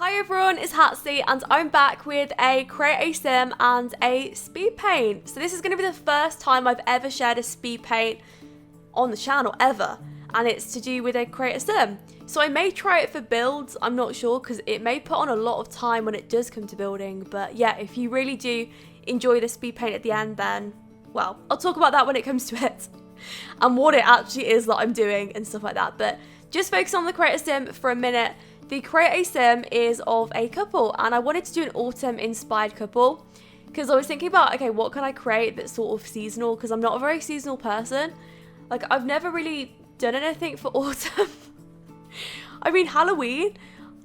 Hi everyone, it's Hatsy and I'm back with a create a sim and a speed paint. So this is going to be the first time I've ever shared a speed paint on the channel ever, and it's to do with a create a sim. So I may try it for builds, I'm not sure, because it may put on a lot of time when it does come to building. But yeah, if you really do enjoy the speed paint at the end, then well, I'll talk about that when it comes to it and what it actually is that I'm doing and stuff like that. But just focus on the create a sim for a minute. The create a sim is of a couple, and I wanted to do an autumn inspired couple because I was thinking about, okay, what can I create that's sort of seasonal, because I'm not a very seasonal person. Like, I've never really done anything for autumn. I mean, Halloween,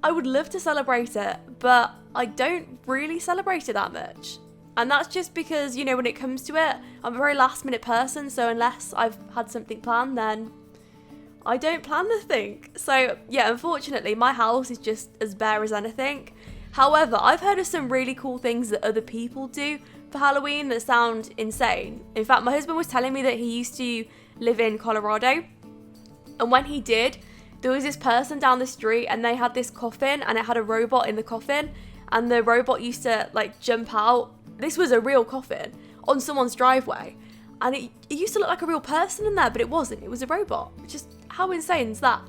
I would love to celebrate it, but I don't really celebrate it that much. And that's just because, you know, when it comes to it, I'm a very last minute person, so unless I've had something planned, then I don't plan anything. So yeah, unfortunately, my house is just as bare as anything. However, I've heard of some really cool things that other people do for Halloween that sound insane. In fact, my husband was telling me that he used to live in Colorado, and when he did, there was this person down the street and they had this coffin and it had a robot in the coffin, and the robot used to like jump out. This was a real coffin on someone's driveway, and it used to look like a real person in there, but it wasn't. It was a robot. Just how insane is that?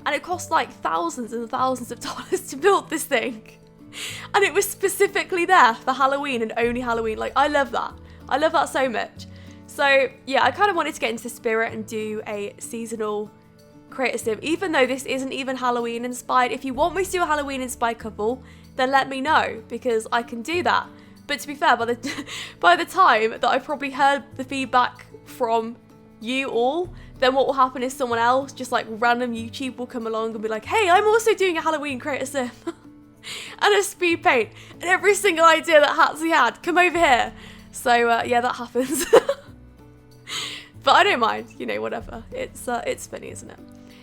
And it cost like thousands and thousands of dollars to build this thing. And it was specifically there for Halloween and only Halloween. Like, I love that. I love that so much. So yeah, I kind of wanted to get into the spirit and do a seasonal create a sim, even though this isn't even Halloween inspired. If you want me to do a Halloween inspired couple, then let me know, because I can do that. But to be fair, by the time that I've probably heard the feedback from you all, then what will happen is someone else, just like random YouTube, will come along and be like, hey, I'm also doing a Halloween create a sim and a speed paint, and every single idea that Hatsy had, come over here. So yeah, that happens. But I don't mind, you know, whatever. It's funny, isn't it?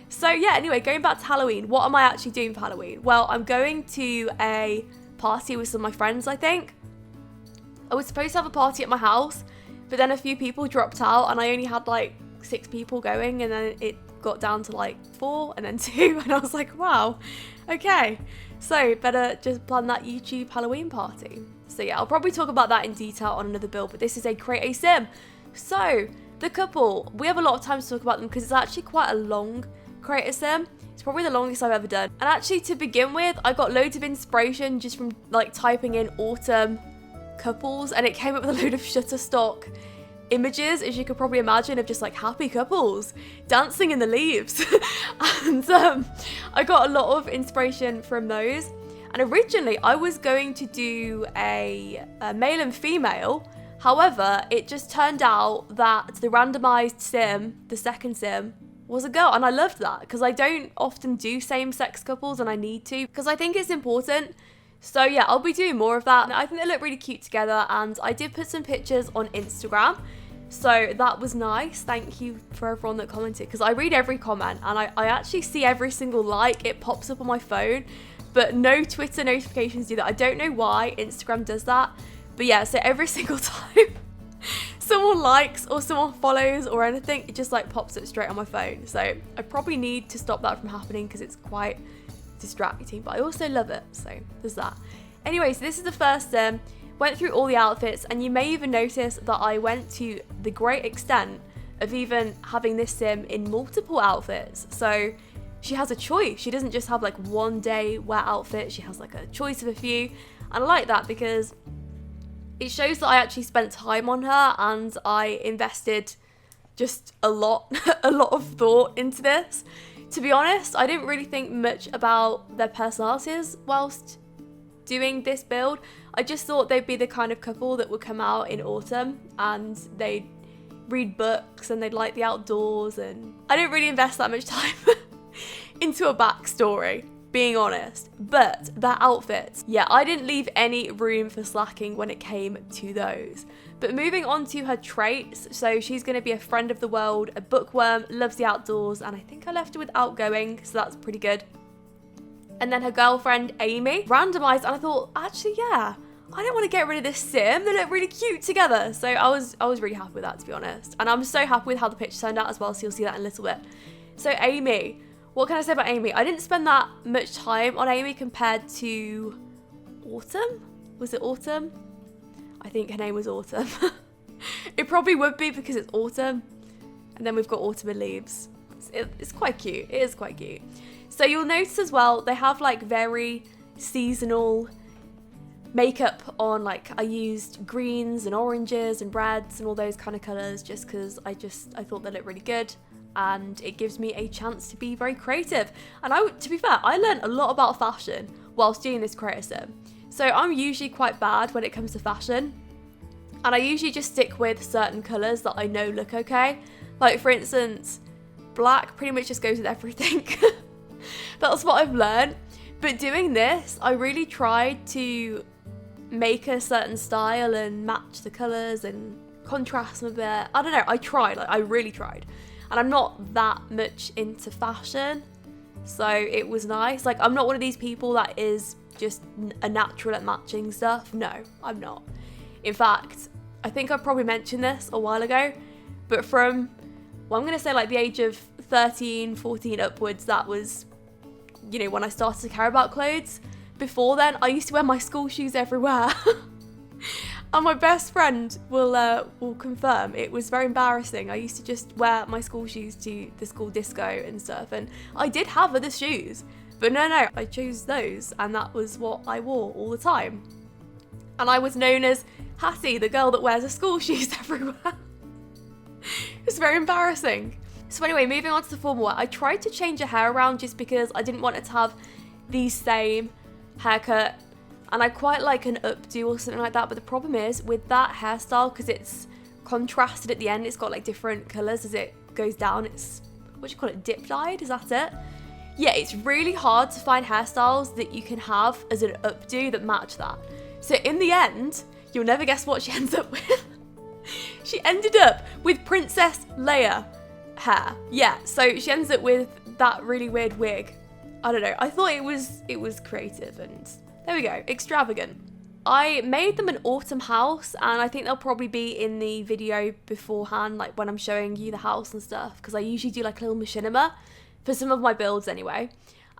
So yeah, anyway, going back to Halloween, what am I actually doing for Halloween? Well, I'm going to a party with some of my friends, I think. I was supposed to have a party at my house, but then a few people dropped out and I only had like 6 people going, and then it got down to like 4 and then 2, and I was like, wow, okay, so better just plan that YouTube Halloween party. So yeah, I'll probably talk about that in detail on another build, but this is a create a sim. So the couple, we have a lot of time to talk about them because it's actually quite a long create a sim. It's probably the longest I've ever done. And actually, to begin with, I got loads of inspiration just from like typing in autumn couples, and it came up with a load of Shutterstock images, as you could probably imagine, of just like happy couples dancing in the leaves. And I got a lot of inspiration from those. And originally I was going to do a male and female. However, it just turned out that the randomized sim, the second sim, was a girl, and I loved that because I don't often do same-sex couples, and I need to because I think it's important. So yeah, I'll be doing more of that. I think they look really cute together, and I did put some pictures on Instagram, so that was nice. Thank you for everyone that commented, because I read every comment and I actually see every single like. It pops up on my phone, but no Twitter notifications do that. I don't know why Instagram does that, but yeah, so every single time someone likes or someone follows or anything, it just like pops up straight on my phone. So I probably need to stop that from happening because it's quite distracting, but I also love it, so there's that. Anyway, so this is the first sim. Went through all the outfits, and you may even notice that I went to the great extent of even having this sim in multiple outfits. So she has a choice. She doesn't just have like one day wear outfit, she has like a choice of a few, and I like that because it shows that I actually spent time on her and I invested just a lot of thought into this. To be honest, I didn't really think much about their personalities whilst doing this build. I just thought they'd be the kind of couple that would come out in autumn and they'd read books and they'd like the outdoors, and I didn't really invest that much time into a backstory, being honest. But their outfits, yeah, I didn't leave any room for slacking when it came to those. But moving on to her traits, so she's going to be a friend of the world, a bookworm, loves the outdoors, and I think I left her with outgoing, so that's pretty good. And then her girlfriend, Amy, randomized, and I thought, actually, yeah, I don't want to get rid of this sim. They look really cute together. So I was really happy with that, to be honest. And I'm so happy with how the picture turned out as well, so you'll see that in a little bit. So Amy What can I say about Amy? I didn't spend that much time on Amy compared to Autumn. Was it Autumn? I think her name was Autumn. It probably would be because it's autumn. And then we've got autumn and leaves. It's quite cute. It is quite cute. So you'll notice as well, they have like very seasonal makeup on. Like I used greens and oranges and reds and all those kind of colours just because I thought they looked really good. And it gives me a chance to be very creative. And to be fair, I learned a lot about fashion whilst doing this creator sim. So I'm usually quite bad when it comes to fashion. And I usually just stick with certain colours that I know look okay. Like for instance, black pretty much just goes with everything. That's what I've learned. But doing this, I really tried to make a certain style and match the colours and contrast them a bit. I don't know, I really tried. And I'm not that much into fashion, so it was nice. Like, I'm not one of these people that is just a natural at matching stuff. No, I'm not. In fact, I think I probably mentioned this a while ago, but from, well, I'm going to say like the age of 13, 14 upwards, that was, you know, when I started to care about clothes. Before then, I used to wear my school shoes everywhere. And my best friend will confirm it was very embarrassing. I used to just wear my school shoes to the school disco and stuff, and I did have other shoes, but no, I chose those, and that was what I wore all the time. And I was known as Hatsy, the girl that wears her school shoes everywhere. It was very embarrassing. So anyway, moving on to the formal wear, I tried to change her hair around just because I didn't want it to have the same haircut. And I quite like an updo or something like that, but the problem is with that hairstyle, because it's contrasted at the end, it's got like different colours as it goes down. It's, what do you call it, dip dyed, is that it? Yeah, it's really hard to find hairstyles that you can have as an updo that match that. So in the end, you'll never guess what she ends up with. She ended up with Princess Leia hair. Yeah, so she ends up with that really weird wig. I don't know, I thought it was creative, and there we go, extravagant. I made them an autumn house, and I think they'll probably be in the video beforehand, like when I'm showing you the house and stuff, because I usually do like a little machinima for some of my builds anyway.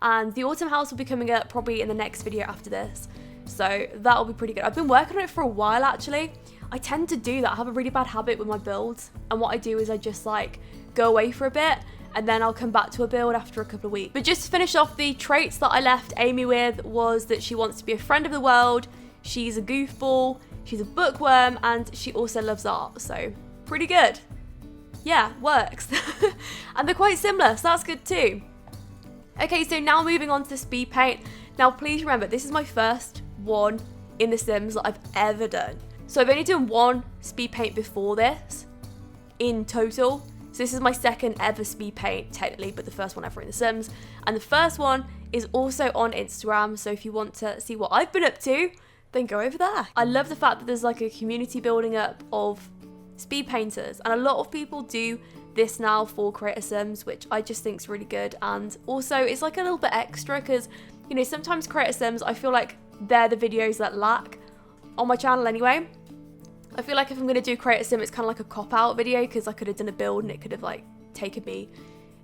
And the autumn house will be coming up probably in the next video after this, so that'll be pretty good. I've been working on it for a while actually. I tend to do that. I have a really bad habit with my builds, and what I do is I just like go away for a bit, and then I'll come back to a build after a couple of weeks. But just to finish off, the traits that I left Amy with was that she wants to be a friend of the world, she's a goofball, she's a bookworm, and she also loves art. So pretty good. Yeah, works. And they're quite similar, so that's good too. Okay, so now moving on to the speed paint. Now please remember, this is my first one in The Sims that I've ever done. So I've only done one speed paint before this in total. So this is my second ever speed paint, technically, but the first one ever in The Sims. And the first one is also on Instagram, so if you want to see what I've been up to, then go over there. I love the fact that there's like a community building up of speed painters, and a lot of people do this now for creator sims, which I just think is really good. And also it's like a little bit extra because, you know, sometimes creator sims, I feel like they're the videos that lack on my channel anyway. I feel like if I'm going to do creator sim, it's kind of like a cop-out video because I could have done a build and it could have like taken me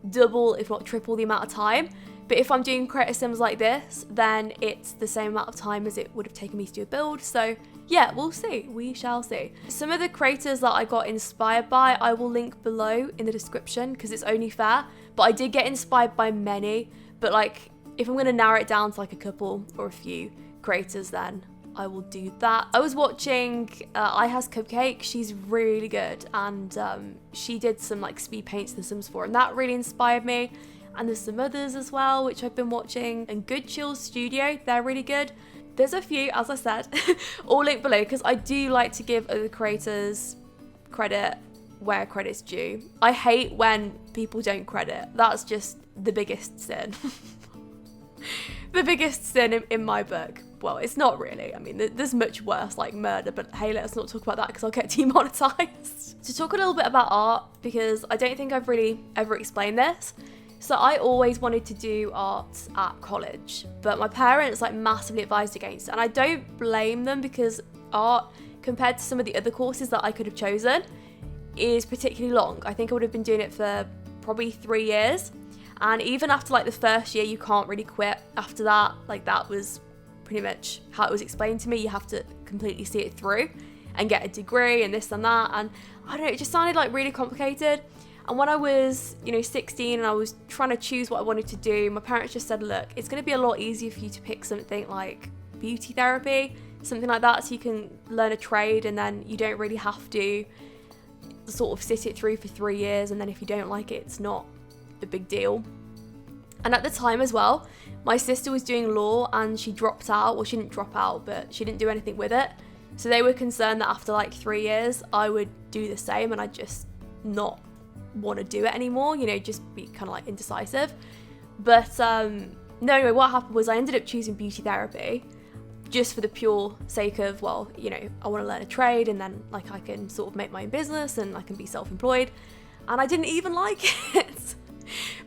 double if not triple the amount of time. But if I'm doing creator sims like this, then it's the same amount of time as it would have taken me to do a build. So yeah, we'll see. We shall see. Some of the creators that I got inspired by, I will link below in the description because it's only fair. But I did get inspired by many. But like, if I'm going to narrow it down to like a couple or a few creators, then I will do that. I was watching I Has Cupcake. She's really good, and she did some like speed paints in The Sims 4, and that really inspired me. And there's some others as well which I've been watching, and Good Chill Studio, they're really good. There's a few, as I said, all linked below, because I do like to give other creators credit where credit's due. I hate when people don't credit. That's just the biggest sin. The biggest sin in my book. Well, it's not really. I mean, there's much worse, like murder, but hey, let's not talk about that because I'll get demonetized. To talk a little bit about art, because I don't think I've really ever explained this. So I always wanted to do art at college, but my parents like massively advised against it. And I don't blame them because art, compared to some of the other courses that I could have chosen, is particularly long. I think I would have been doing it for probably 3 years. And even after like the first year, you can't really quit after that. Like that was pretty much how it was explained to me. You have to completely see it through and get a degree and this and that. And I don't know, it just sounded like really complicated. And when I was, 16 and I was trying to choose what I wanted to do, my parents just said, look, it's going to be a lot easier for you to pick something like beauty therapy, something like that, so you can learn a trade and then you don't really have to sort of sit it through for 3 years, and then if you don't like it, it's not a big deal. And at the time as well, my sister was doing law and she dropped out. Well, she didn't drop out, but she didn't do anything with it. So they were concerned that after like 3 years, I would do the same and I'd just not want to do it anymore, just be kind of like indecisive. But no, anyway, what happened was I ended up choosing beauty therapy just for the pure sake of, well, I want to learn a trade and then like I can sort of make my own business and I can be self-employed. And I didn't even like it.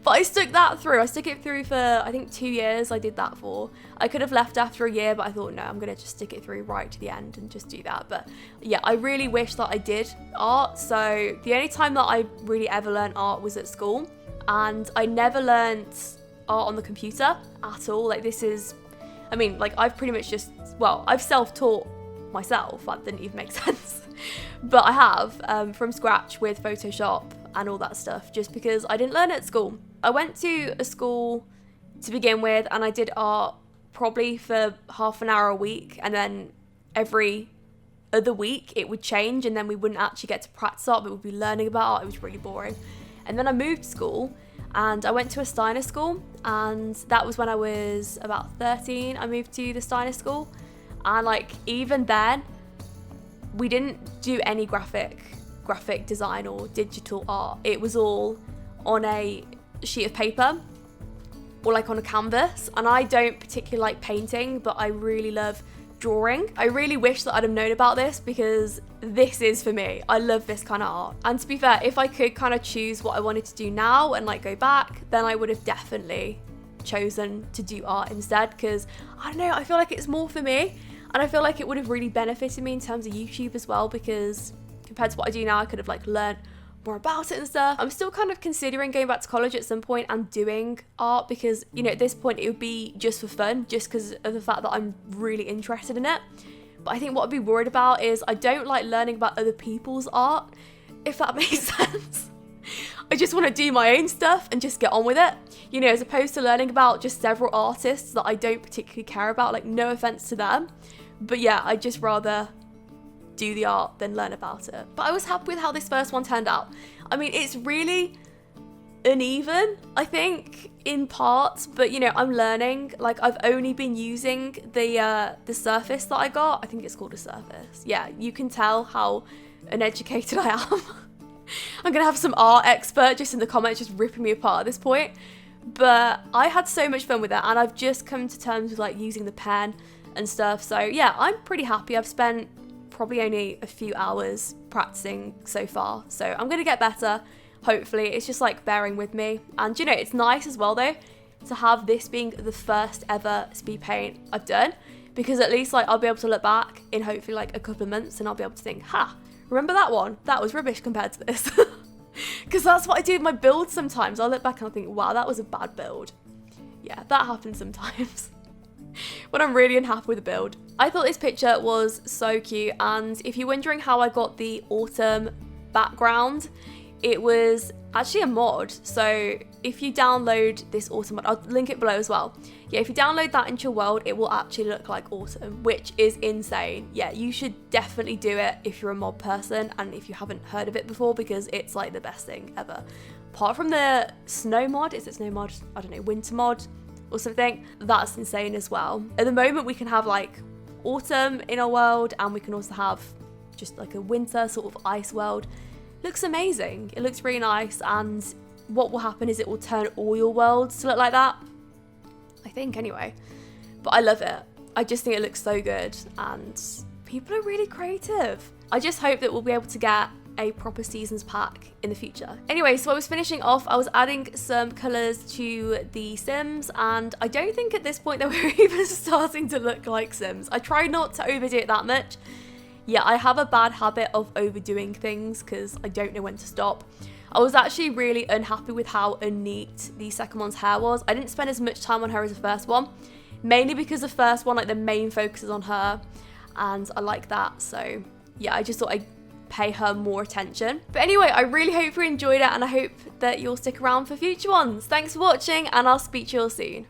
But I stuck that through. I stuck it through for, I think, 2 years I did that for. I could have left after a year, but I thought, no, I'm going to just stick it through right to the end and just do that. But yeah, I really wish that I did art. So the only time that I really ever learned art was at school. And I never learned art on the computer at all. Like I've pretty much I've self-taught myself. That didn't even make sense. But I have from scratch with Photoshop and all that stuff, just because I didn't learn it at school. I went to a school to begin with and I did art probably for half an hour a week, and then every other week it would change and then we wouldn't actually get to practice art, but we'd be learning about art. It was really boring. And then I moved school and I went to a Steiner school, and that was when I was about 13. I moved to the Steiner school, and like even then we didn't do any graphic design or digital art. It was all on a sheet of paper or like on a canvas. And I don't particularly like painting, but I really love drawing. I really wish that I'd have known about this, because this is for me. I love this kind of art. And to be fair, if I could kind of choose what I wanted to do now and like go back, then I would have definitely chosen to do art instead, because I don't know, I feel like it's more for me, and I feel like it would have really benefited me in terms of YouTube as well, because compared to what I do now, I could have like learned more about it and stuff. I'm still kind of considering going back to college at some point and doing art, because at this point it would be just for fun, just because of the fact that I'm really interested in it. But I think what I'd be worried about is I don't like learning about other people's art, if that makes sense. I just want to do my own stuff and just get on with it, as opposed to learning about just several artists that I don't particularly care about. Like, no offense to them, but yeah, I'd just rather do the art than learn about it. But I was happy with how this first one turned out. I mean, it's really uneven, I think, in parts, but I'm learning. Like, I've only been using the surface that I got. I think it's called a surface. Yeah, you can tell how uneducated I am. I'm gonna have some art expert just in the comments just ripping me apart at this point. But I had so much fun with it, and I've just come to terms with like using the pen and stuff. So yeah, I'm pretty happy. I've spent probably only a few hours practicing so far, so I'm gonna get better, hopefully. It's just like bearing with me. And it's nice as well though to have this being the first ever speed paint I've done, because at least like I'll be able to look back in hopefully like a couple of months and I'll be able to think, remember that one? That was rubbish compared to this. Because that's what I do with my builds sometimes. I'll look back and I'll think, wow, that was a bad build. Yeah, that happens sometimes when I'm really unhappy with a build. I thought this picture was so cute, and if you're wondering how I got the autumn background, it was actually a mod. So if you download this autumn mod, I'll link it below as well. Yeah, if you download that into your world, it will actually look like autumn, which is insane. Yeah, you should definitely do it if you're a mod person and if you haven't heard of it before, because it's like the best thing ever. Apart from the snow mod, is it snow mod? I don't know, winter mod or something. That's insane as well. At the moment, we can have like autumn in our world, and we can also have just like a winter sort of ice world. Looks amazing. It looks really nice, and what will happen is it will turn all your worlds to look like that, I think, anyway. But I love it. I just think it looks so good, and people are really creative. I just hope that we'll be able to get a proper seasons pack in the future. Anyway, so I was finishing off, I was adding some colours to the Sims, and I don't think at this point that we're even starting to look like Sims. I try not to overdo it that much. Yeah, I have a bad habit of overdoing things because I don't know when to stop. I was actually really unhappy with how unneat the second one's hair was. I didn't spend as much time on her as the first one, mainly because the first one, like the main focus is on her, and I like that. So yeah, I just thought I'd pay her more attention. But anyway, I really hope you enjoyed it, and I hope that you'll stick around for future ones. Thanks for watching, and I'll speak to you all soon.